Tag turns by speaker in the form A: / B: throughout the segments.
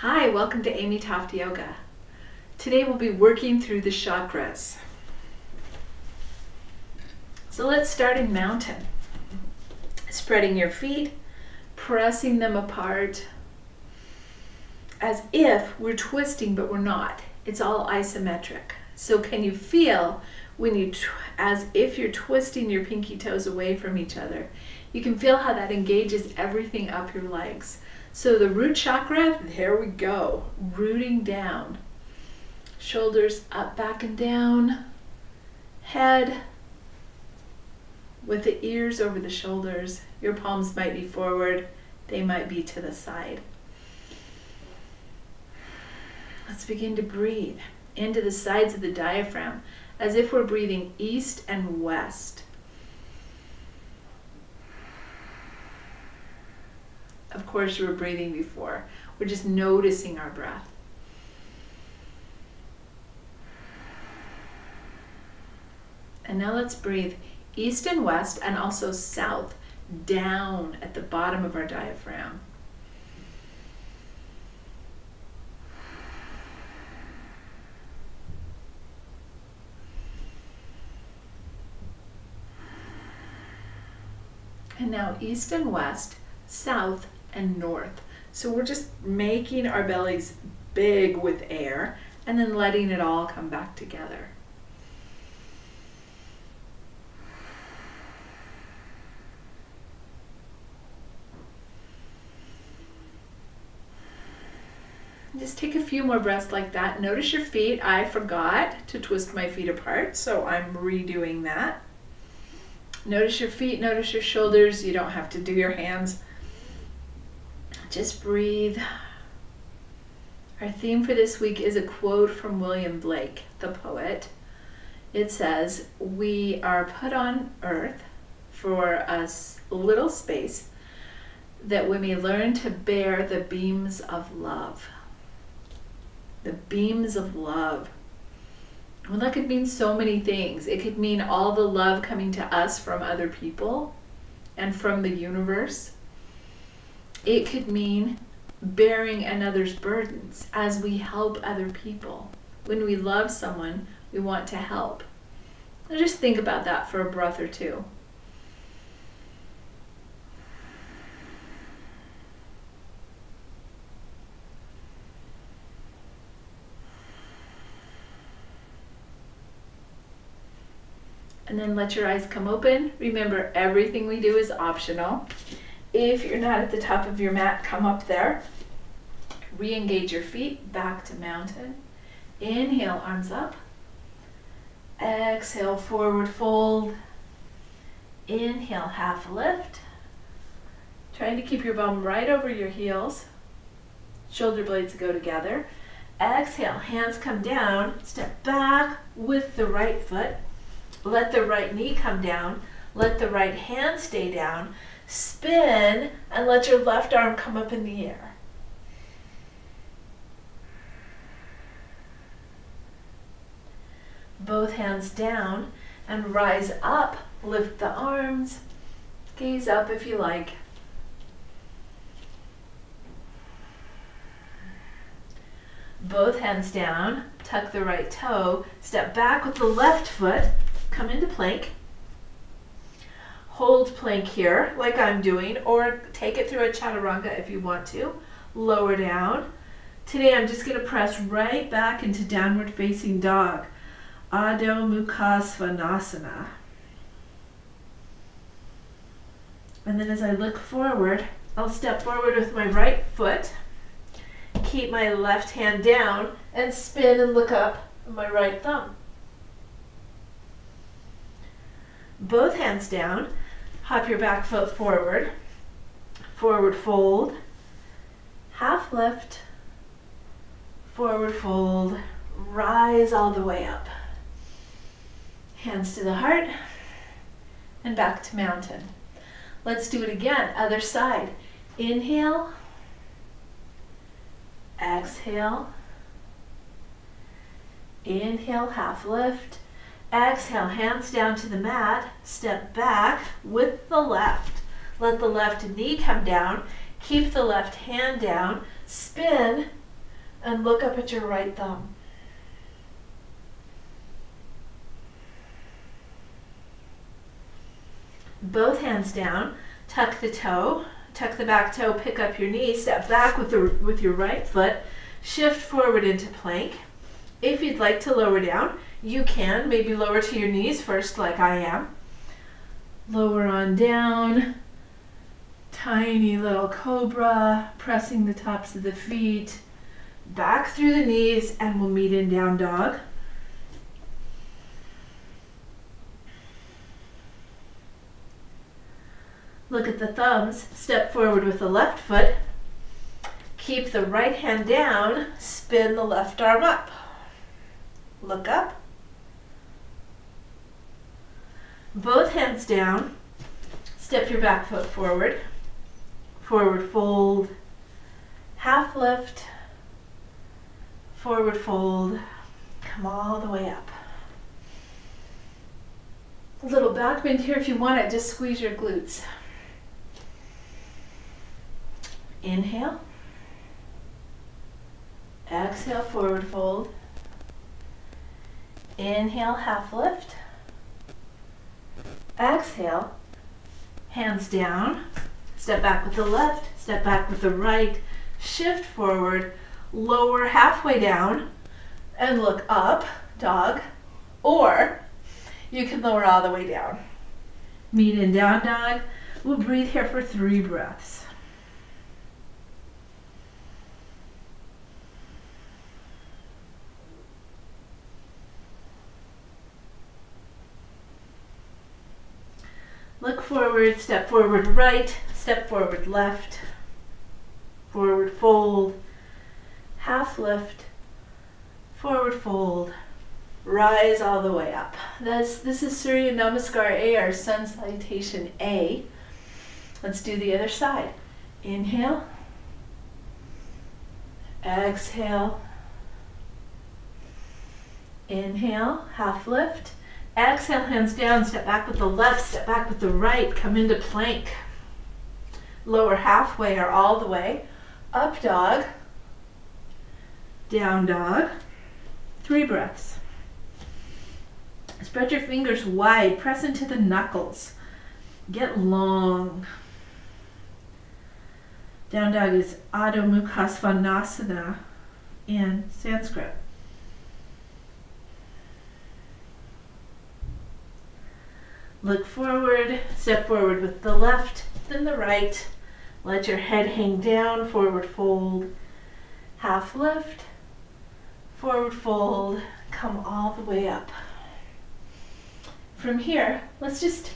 A: Hi, welcome to Amy Toft Yoga. Today we'll be working through the chakras. So let's start in mountain. Spreading your feet, pressing them apart as if we're twisting, but we're not. It's all isometric. So can you feel when you, as if you're twisting your pinky toes away from each other? You can feel how that engages everything up your legs. So the root chakra, there we go, rooting down. Shoulders up, back and down. Head with the ears over the shoulders. Your palms might be forward, they might be to the side. Let's begin to breathe into the sides of the diaphragm as if we're breathing east and west. Of course, you were breathing before. We're just noticing our breath. And now let's breathe east and west and also south down at the bottom of our diaphragm. And now east and west, south and north. So we're just making our bellies big with air and then letting it all come back together. Just take a few more breaths like that. Notice your feet. I forgot to twist my feet apart, so I'm redoing that. Notice your feet, notice your shoulders. You don't have to do your hands. Just breathe. Our theme for this week is a quote from William Blake, the poet. It says, "We are put on earth for a little space that we may learn to bear the beams of love." The beams of love. Well, that could mean so many things. It could mean all the love coming to us from other people and from the universe. It could mean bearing another's burdens as we help other people. When we love someone, we want to help. Now just think about that for a breath or two. And then let your eyes come open. Remember, everything we do is optional. If you're not at the top of your mat, come up there. Re-engage your feet, back to mountain. Inhale, arms up. Exhale, forward fold. Inhale, half lift. Trying to keep your bum right over your heels. Shoulder blades go together. Exhale, hands come down. Step back with the right foot. Let the right knee come down. Let the right hand stay down. Spin and let your left arm come up in the air. Both hands down and rise up. Lift the arms. Gaze up if you like. Both hands down. Tuck the right toe. Step back with the left foot. Come into plank. Hold plank here, like I'm doing, or take it through a chaturanga if you want to. Lower down. Today I'm just going to press right back into downward facing dog. Adho Mukha Svanasana. And then as I look forward, I'll step forward with my right foot, keep my left hand down, and spin and look up with my right thumb. Both hands down. Hop your back foot forward. Forward fold. Half lift. Forward fold. Rise all the way up. Hands to the heart. And back to mountain. Let's do it again. Other side. Inhale. Exhale. Inhale, half lift. Exhale, hands down to the mat, step back with the left. Let the left knee come down, keep the left hand down, spin And look up at your right thumb. Both hands down, tuck the toe, tuck the back toe, pick up your knee, step back with your right foot, shift forward into plank. If you'd like to lower down, you can. Maybe lower to your knees first like I am. Lower on down, tiny little cobra, pressing the tops of the feet, back through the knees, and we'll meet in down dog. Look at the thumbs, step forward with the left foot, keep the right hand down, spin the left arm up. Look up. Both hands down, step your back foot forward, forward fold, half lift, forward fold, come all the way up. A little back bend here if you want it, just squeeze your glutes. Inhale, exhale, forward fold, inhale, half lift, exhale, hands down, step back with the left, step back with the right, shift forward, lower halfway down, and look up, dog, or you can lower all the way down. Meet in down dog. We'll breathe here for 3 breaths. Look forward, step forward right, step forward left, forward fold, half lift, forward fold, rise all the way up. This is Surya Namaskar A, our Sun Salutation A. Let's do the other side. Inhale, exhale, inhale, half lift, exhale, hands down, step back with the left, step back with the right, come into plank. Lower halfway or all the way. Up dog, down dog. 3 breaths. Spread your fingers wide, press into the knuckles. Get long. Down dog is Adho Mukha Svanasana in Sanskrit. Look forward, step forward with the left, then the right. Let your head hang down, forward fold, half lift, forward fold, come all the way up. From here, let's just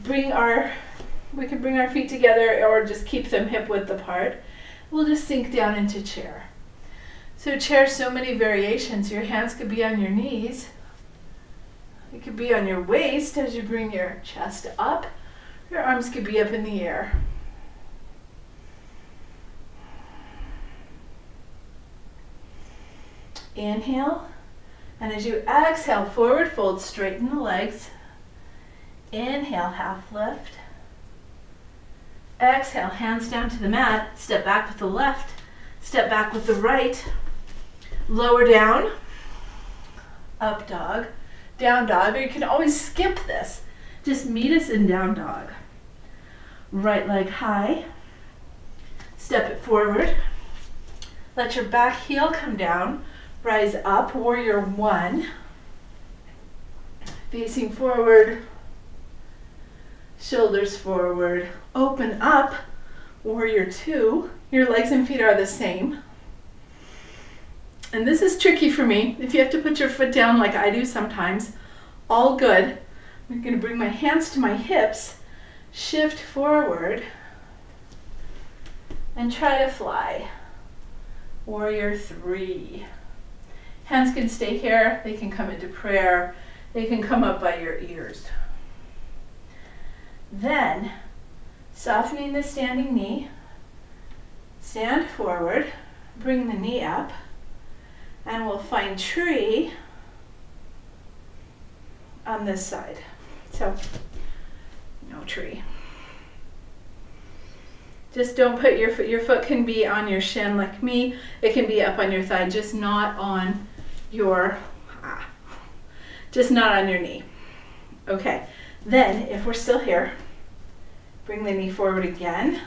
A: we can bring our feet together or just keep them hip width apart. We'll just sink down into chair. So chair, so many variations. Your hands could be on your knees. It could be on your waist as you bring your chest up. Your arms could be up in the air. Inhale, and as you exhale, forward fold, straighten the legs. Inhale, half lift. Exhale, hands down to the mat. Step back with the left, step back with the right. Lower down, up dog. Down dog, or you can always skip this. Just meet us in down dog. Right leg high. Step it forward. Let your back heel come down. Rise up, warrior 1. Facing forward. Shoulders forward. Open up, warrior 2. Your legs and feet are the same. And this is tricky for me. If you have to put your foot down like I do sometimes, all good. I'm going to bring my hands to my hips, shift forward, and try to fly. Warrior 3. Hands can stay here. They can come into prayer. They can come up by your ears. Then, softening the standing knee, stand forward, bring the knee up, and we'll find tree on this side. So, no tree. Just don't put your foot can be on your shin like me. It can be up on your thigh, just not on your knee. Okay, then if we're still here, bring the knee forward again.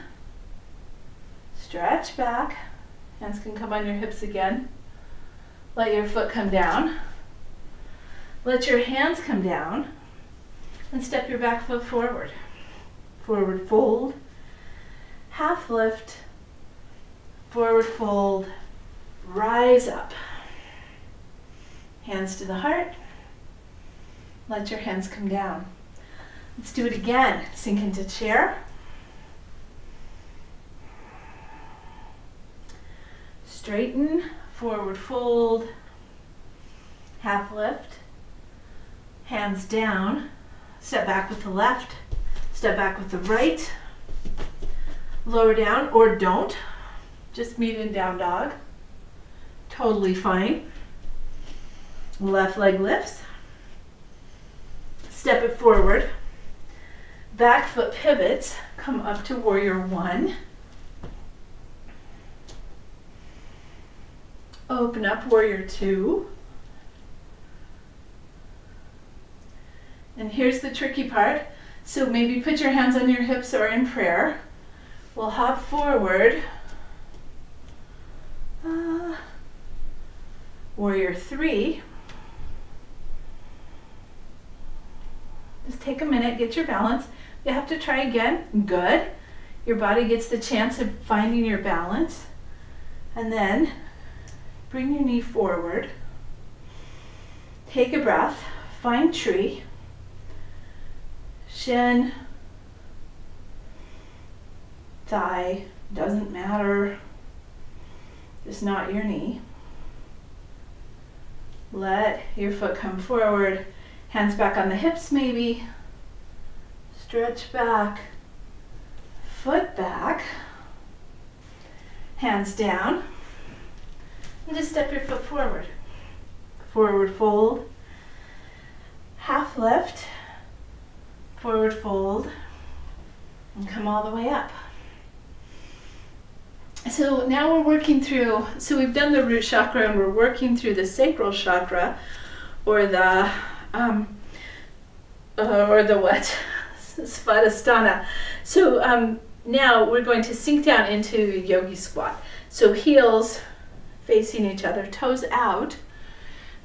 A: Stretch back. Hands can come on your hips again. Let your foot come down. Let your hands come down and step your back foot forward. Forward fold, half lift, forward fold, rise up. Hands to the heart. Let your hands come down. Let's do it again. Sink into chair. Straighten, forward fold, half lift, hands down, step back with the left, step back with the right, lower down or don't, just meet in down dog, totally fine. Left leg lifts, step it forward, back foot pivots, come up to warrior one. Open up warrior two. And here's the tricky part. So maybe put your hands on your hips or in prayer. We'll hop forward. Warrior three. Just take a minute, get your balance. You have to try again. Good. Your body gets the chance of finding your balance. And then bring your knee forward. Take a breath. Find tree. Shin, thigh, doesn't matter. Just not your knee. Let your foot come forward. Hands back on the hips maybe. Stretch back. Foot back. Hands down. And just step your foot forward. Forward fold. Half lift. Forward fold. And come all the way up. So now we're working through, so we've done the root chakra and we're working through the sacral chakra, or the what? Svadhisthana. So now we're going to sink down into yogi squat. So heels facing each other, toes out.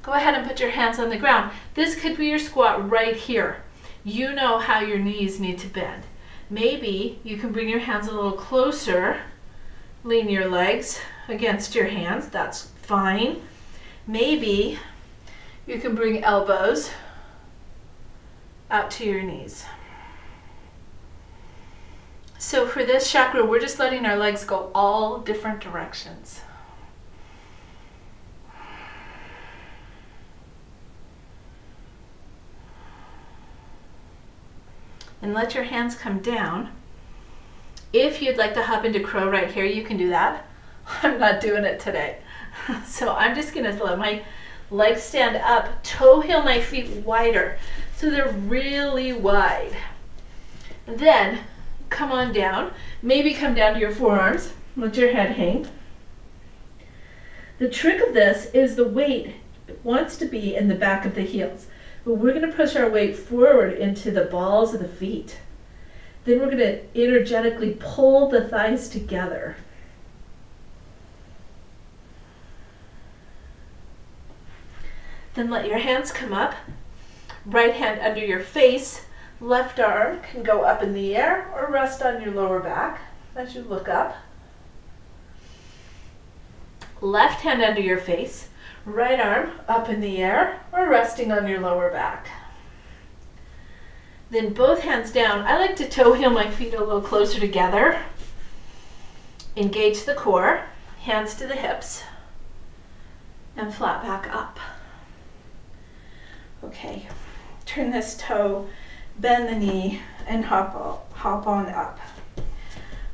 A: Go ahead and put your hands on the ground. This could be your squat right here. You know how your knees need to bend. Maybe you can bring your hands a little closer. Lean your legs against your hands, that's fine. Maybe you can bring elbows out to your knees. So for this chakra, we're just letting our legs go all different directions. And let your hands come down. If you'd like to hop into crow right here, you can do that. I'm not doing it today. So I'm just gonna let my legs stand up, toe heel my feet wider, so they're really wide. And then come on down, maybe come down to your forearms, let your head hang. The trick of this is the weight wants to be in the back of the heels, but we're gonna push our weight forward into the balls of the feet. Then we're going to energetically pull the thighs together. Then let your hands come up. Right hand under your face. Left arm can go up in the air or rest on your lower back as you look up. Left hand under your face. Right arm up in the air or resting on your lower back. Then both hands down. I like to toe heel my feet a little closer together. Engage the core, hands to the hips, and flat back up. Okay, turn this toe, bend the knee, and hop on up.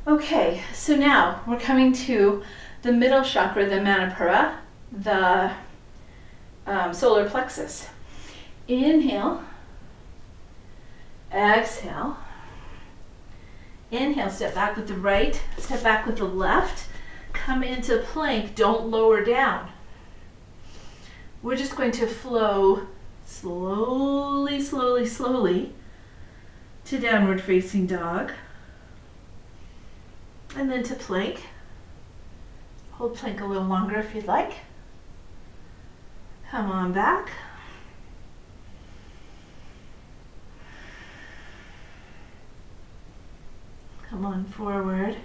A: Okay, so now we're coming to the middle chakra, the Manipura, the solar plexus. Inhale. Exhale, Inhale, step back with the right, step back with the left. Come into plank, don't lower down. We're just going to flow slowly, slowly, slowly to downward facing dog. And then to plank. Hold plank a little longer if you'd like. Come on back. Come on forward.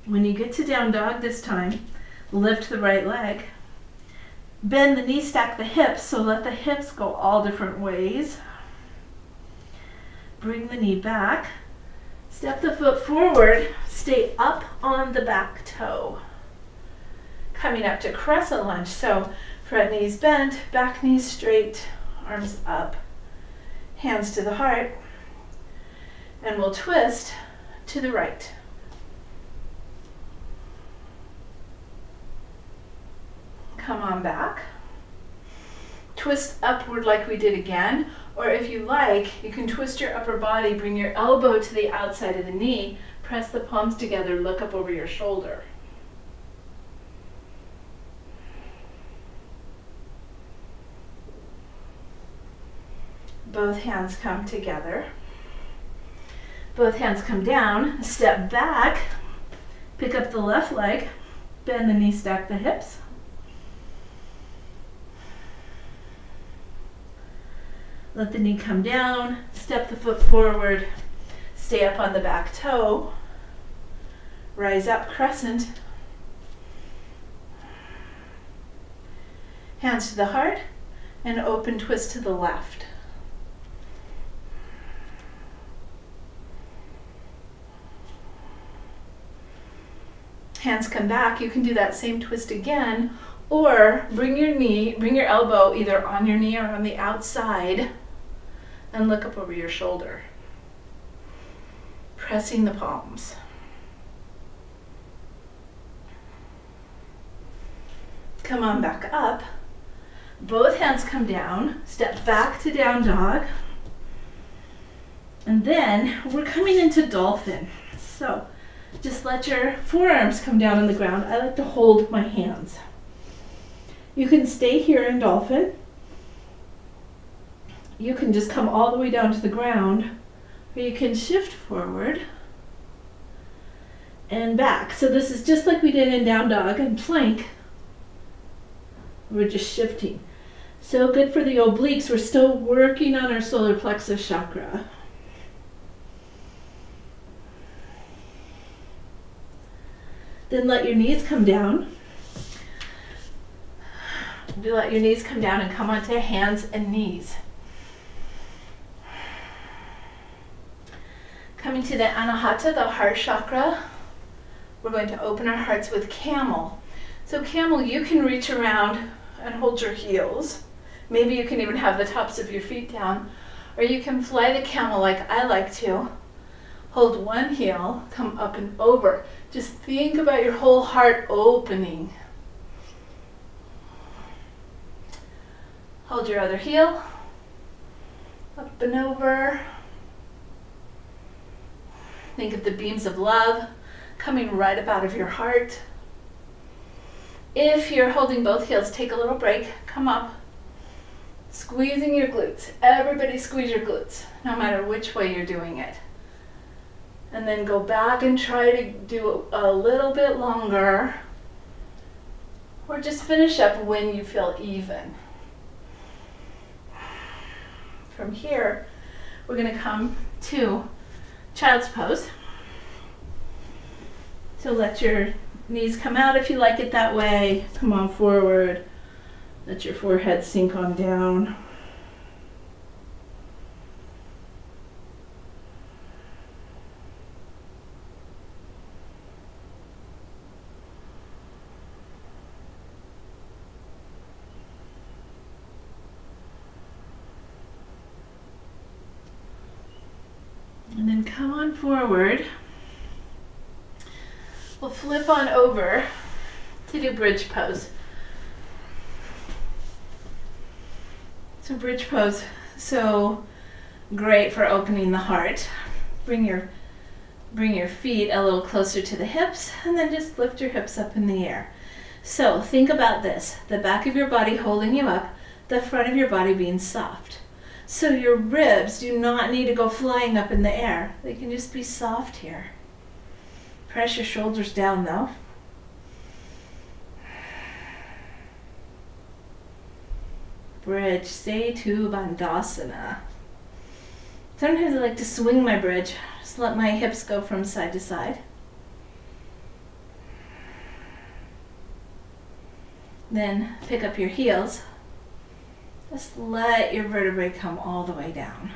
A: When you get to down dog this time, lift the right leg. Bend the knee, stack the hips, so let the hips go all different ways. Bring the knee back. Step the foot forward, stay up on the back toe. Coming up to Crescent Lunge, so front knees bent, back knees straight, arms up, hands to the heart, and we'll twist to the right. Come on back. Twist upward like we did again, or if you like, you can twist your upper body, bring your elbow to the outside of the knee, press the palms together, look up over your shoulder. Both hands come together. Both hands come down, step back, pick up the left leg, bend the knee, stack the hips. Let the knee come down, step the foot forward, stay up on the back toe, rise up, crescent. Hands to the heart, and open twist to the left. Hands come back, you can do that same twist again, or bring your elbow either on your knee or on the outside and look up over your shoulder. Pressing the palms. Come on back up. Both hands come down, step back to down dog. And then we're coming into Dolphin. So just let your forearms come down on the ground. I like to hold my hands. You can stay here in Dolphin. You can just come all the way down to the ground, or you can shift forward and back. So this is just like we did in down dog and plank. We're just shifting. So good for the obliques. We're still working on our solar plexus chakra. Then let your knees come down. Do let your knees come down and come onto hands and knees. Coming to the Anahata, the heart chakra, we're going to open our hearts with Camel. So Camel, you can reach around and hold your heels. Maybe you can even have the tops of your feet down, or you can fly the camel like I like to. Hold one heel, come up and over. Just think about your whole heart opening. Hold your other heel, up and over. Think of the beams of love coming right up out of your heart. If you're holding both heels, take a little break, come up, squeezing your glutes. Everybody squeeze your glutes, no matter which way you're doing it. And then go back and try to do a little bit longer, or just finish up when you feel even. From here, we're going to come to child's pose. So let your knees come out if you like it that way. Come on forward. Let your forehead sink on down. And then come on forward. We'll flip on over to do bridge pose. So bridge pose, so great for opening the heart. Bring your feet a little closer to the hips, and then just lift your hips up in the air. So think about this, the back of your body holding you up, the front of your body being soft. So your ribs do not need to go flying up in the air. They can just be soft here. Press your shoulders down though. Bridge, Setu Bandhasana. Sometimes I like to swing my bridge. Just let my hips go from side to side. Then pick up your heels. Just let your vertebrae come all the way down.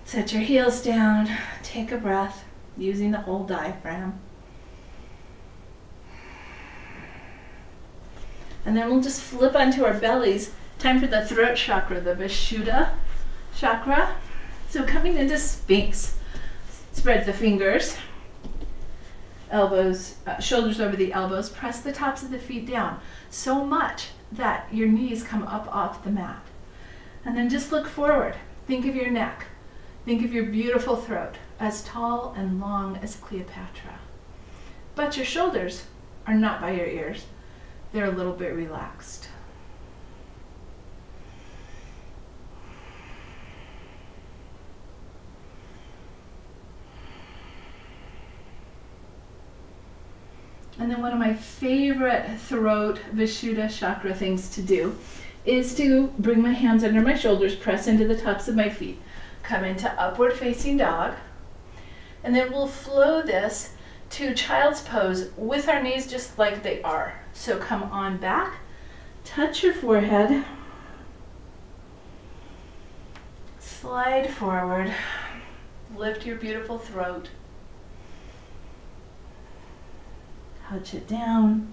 A: Set your heels down. Take a breath using the whole diaphragm. And then we'll just flip onto our bellies. Time for the throat chakra, the Vishuddha chakra. So coming into Sphinx. Spread the fingers. Elbows, shoulders over the elbows. Press the tops of the feet down so much that your knees come up off the mat. And then just look forward. Think of your neck. Think of your beautiful throat, as tall and long as Cleopatra. But your shoulders are not by your ears. They're a little bit relaxed. And then one of my favorite throat Vishuddha chakra things to do is to bring my hands under my shoulders, press into the tops of my feet, come into upward facing dog, and then we'll flow this to child's pose with our knees just like they are. So come on back, touch your forehead, slide forward, lift your beautiful throat. Touch it down.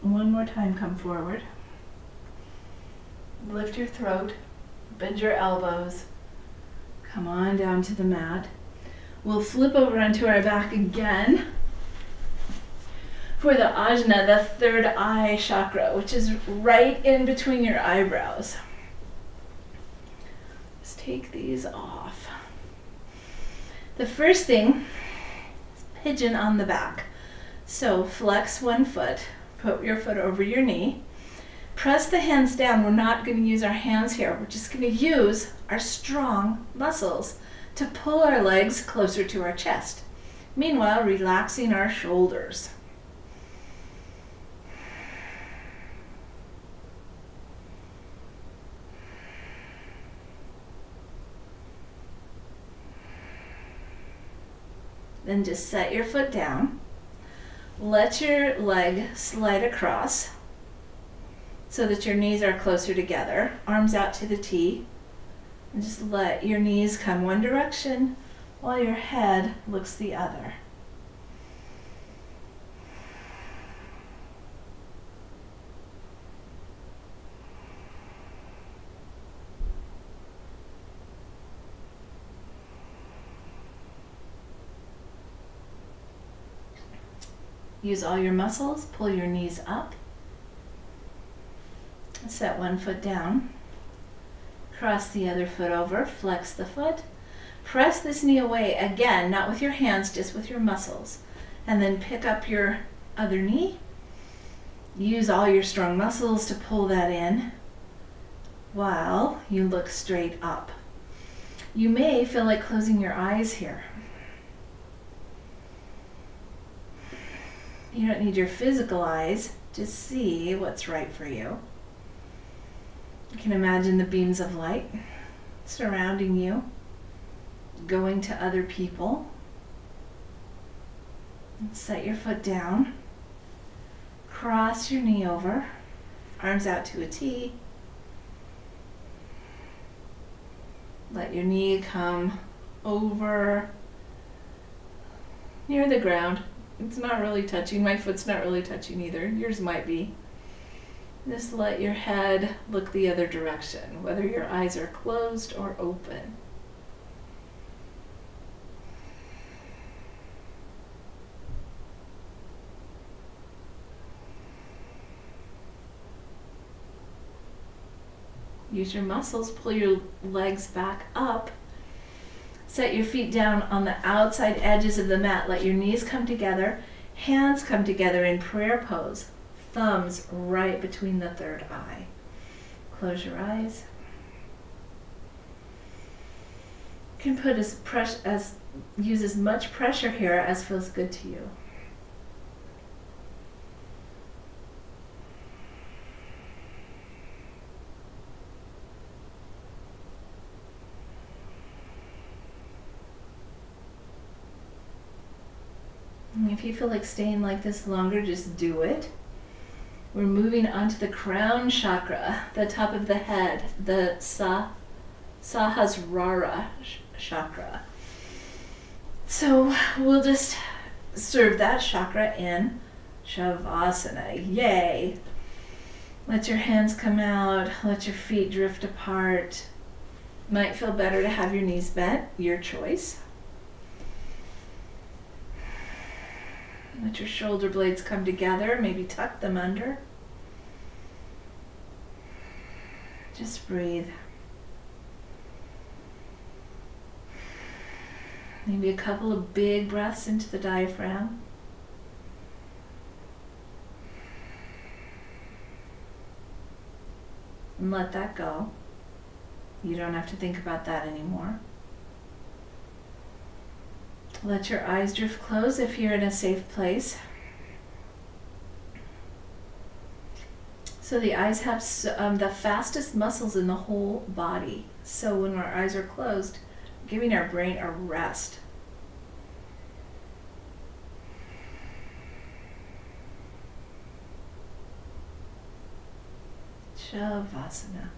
A: One more time, come forward. Lift your throat, bend your elbows. Come on down to the mat. We'll flip over onto our back again for the ajna, the third eye chakra, which is right in between your eyebrows. Just take these off. The first thing is pigeon on the back. So flex one foot, put your foot over your knee, press the hands down. We're not going to use our hands here. We're just going to use our strong muscles to pull our legs closer to our chest. Meanwhile, relaxing our shoulders. Then just set your foot down. Let your leg slide across so that your knees are closer together. Arms out to the T. And just let your knees come one direction while your head looks the other. Use all your muscles, pull your knees up. Set one foot down. Cross the other foot over, flex the foot. Press this knee away again, not with your hands, just with your muscles. And then pick up your other knee. Use all your strong muscles to pull that in while you look straight up. You may feel like closing your eyes here. You don't need your physical eyes to see what's right for you. You can imagine the beams of light surrounding you, going to other people. And set your foot down. Cross your knee over, arms out to a T. Let your knee come over near the ground. It's not really touching. My foot's not really touching either. Yours might be. Just let your head look the other direction, whether your eyes are closed or open. Use your muscles, pull your legs back up. Set your feet down on the outside edges of the mat. Let your knees come together, hands come together in prayer pose. Thumbs right between the third eye. Close your eyes. You can use as much pressure here as feels good to you. And if you feel like staying like this longer, just do it. We're moving on to the crown chakra, the top of the head, the Sahasrara Chakra. So we'll just serve that chakra in Shavasana. Yay! Let your hands come out, let your feet drift apart. Might feel better to have your knees bent, your choice. Let your shoulder blades come together, maybe tuck them under. Just breathe. Maybe a couple of big breaths into the diaphragm. And let that go. You don't have to think about that anymore. Let your eyes drift closed if you're in a safe place. So the eyes have the fastest muscles in the whole body. So when our eyes are closed, giving our brain a rest. Shavasana.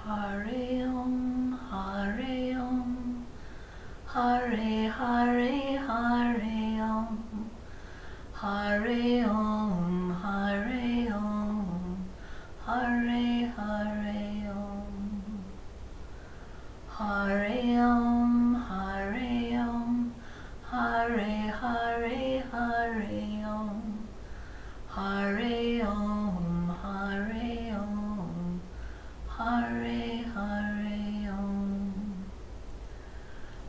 A: Hare Om, Hare Om, Hare Hare Hare Om, Hare Om, Hare Om, Hare Hare Om, Hare Om, Hare Om, Hare Hare Hare Om, Hare Om, Hare Om, Hare Hare Om,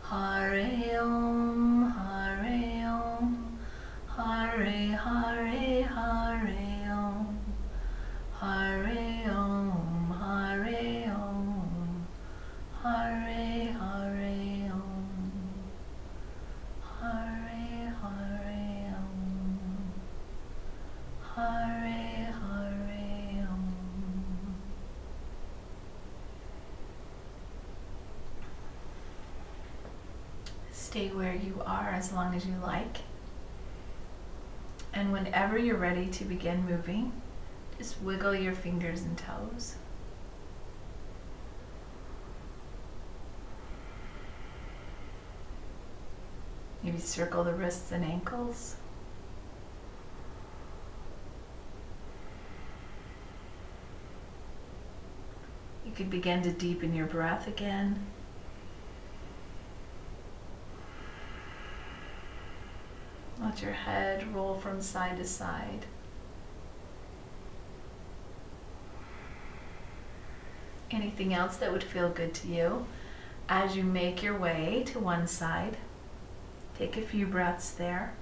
A: Hare Om, Hare Om, Hare Hare Hare Om, Hare Om, Hare Om, Hare Hare Om, Hare Hare Om, Hare Hare Om. Stay where you are as long as you like. And whenever you're ready to begin moving, just wiggle your fingers and toes. Maybe circle the wrists and ankles. You could begin to deepen your breath again. Let your head roll from side to side. Anything else that would feel good to you as you make your way to one side. Take a few breaths there.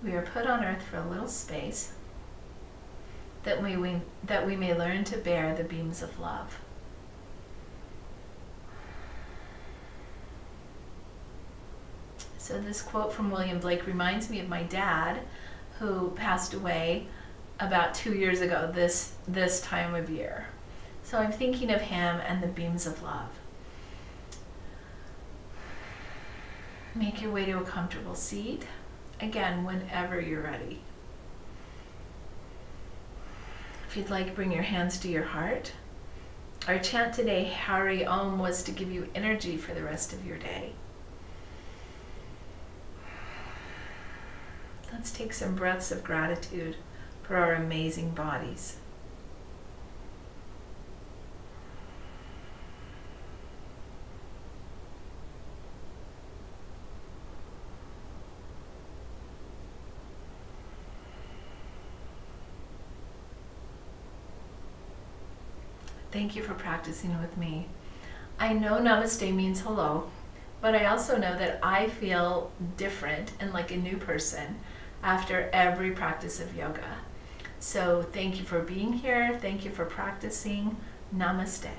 A: We are put on earth for a little space that we may learn to bear the beams of love. So this quote from William Blake reminds me of my dad, who passed away about 2 years ago this time of year. So I'm thinking of him and the beams of love. Make your way to a comfortable seat. Again, whenever you're ready. If you'd like, bring your hands to your heart. Our chant today, Hari Om, was to give you energy for the rest of your day. Let's take some breaths of gratitude for our amazing bodies. Thank you for practicing with me. I know Namaste means hello, but I also know that I feel different and like a new person after every practice of yoga. So thank you for being here. Thank you for practicing. Namaste.